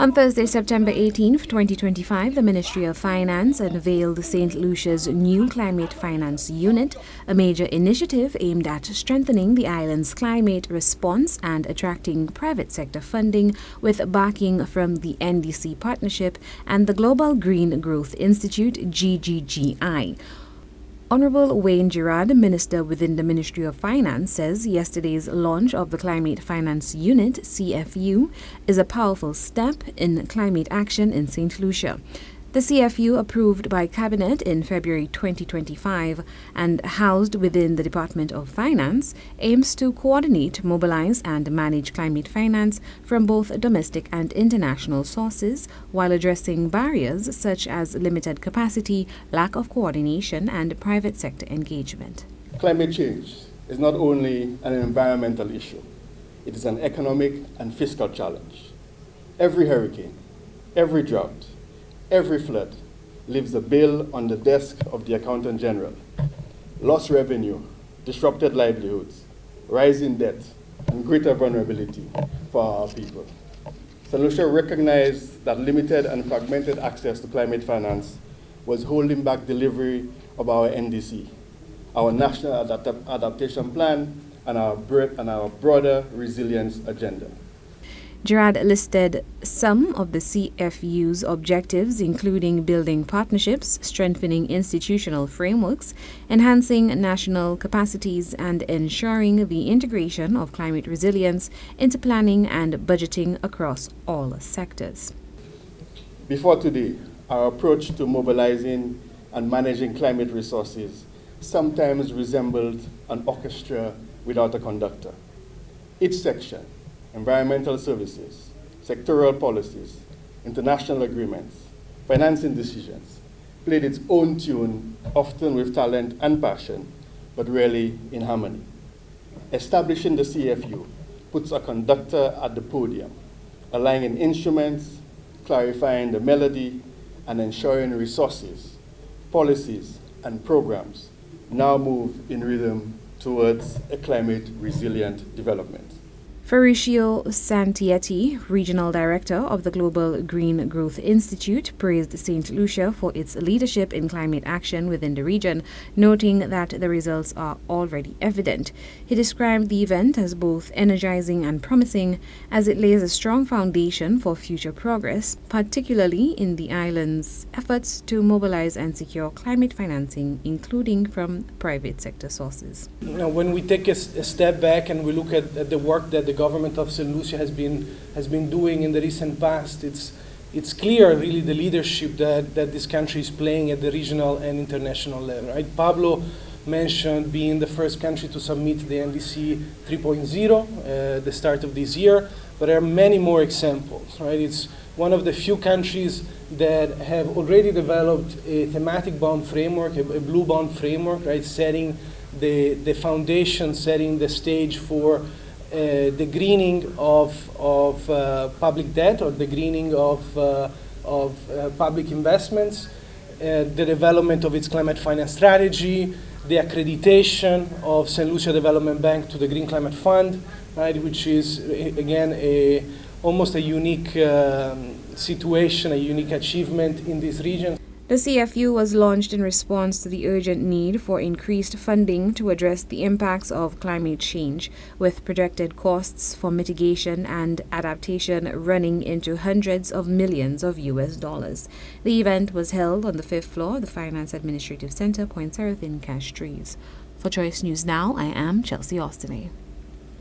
On Thursday, September 18, 2025, the Ministry of Finance unveiled St. Lucia's new Climate Finance Unit, a major initiative aimed at strengthening the island's climate response and attracting private sector funding with backing from the NDC Partnership and the Global Green Growth Institute, GGGI. Honorable Wayne Gerard, Minister within the Ministry of Finance, says yesterday's launch of the Climate Finance Unit, CFU, is a powerful step in climate action in St. Lucia. The CFU, approved by Cabinet in February 2025 and housed within the Department of Finance, aims to coordinate, mobilize, and manage climate finance from both domestic and international sources while addressing barriers such as limited capacity, lack of coordination, and private sector engagement. Climate change is not only an environmental issue, it is an economic and fiscal challenge. Every hurricane, every drought, every flood leaves a bill on the desk of the Accountant General. Lost revenue, disrupted livelihoods, rising debt, and greater vulnerability for our people. St. Lucia recognized that limited and fragmented access to climate finance was holding back delivery of our NDC, our National Adaptation Plan, and our broader resilience agenda. Gerard listed some of the CFU's objectives, including building partnerships, strengthening institutional frameworks, enhancing national capacities, and ensuring the integration of climate resilience into planning and budgeting across all sectors. Before today, our approach to mobilizing and managing climate resources sometimes resembled an orchestra without a conductor. Each section, environmental services, sectoral policies, international agreements, financing decisions, played its own tune, often with talent and passion, but rarely in harmony. Establishing the CFU puts a conductor at the podium, aligning instruments, clarifying the melody, and ensuring resources, policies, and programs now move in rhythm towards a climate-resilient development. Ferruccio Santietti, Regional Director of the Global Green Growth Institute, praised St. Lucia for its leadership in climate action within the region, noting that the results are already evident. He described the event as both energizing and promising, as it lays a strong foundation for future progress, particularly in the island's efforts to mobilize and secure climate financing, including from private sector sources. When we take a step back and we look at the work that the government of St. Lucia has been doing in the recent past, it's clear really the leadership that this country is playing at the regional and international level. Right? Pablo mentioned being the first country to submit the NDC 3.0 at the start of this year, but there are many more examples. Right? It's one of the few countries that have already developed a thematic bond framework, a blue bond framework, right? Setting the foundation, setting the stage for the greening of public debt, or the greening of public investments, the development of its climate finance strategy, the accreditation of St. Lucia Development Bank to the Green Climate Fund, right, which is, again, almost a unique situation, a unique achievement in this region. The CFU was launched in response to the urgent need for increased funding to address the impacts of climate change, with projected costs for mitigation and adaptation running into hundreds of millions of US dollars. The event was held on the 5th floor of the Finance Administrative Center, Point Seraphin, Castries. For Choice News Now, I am Chelsea Austinay.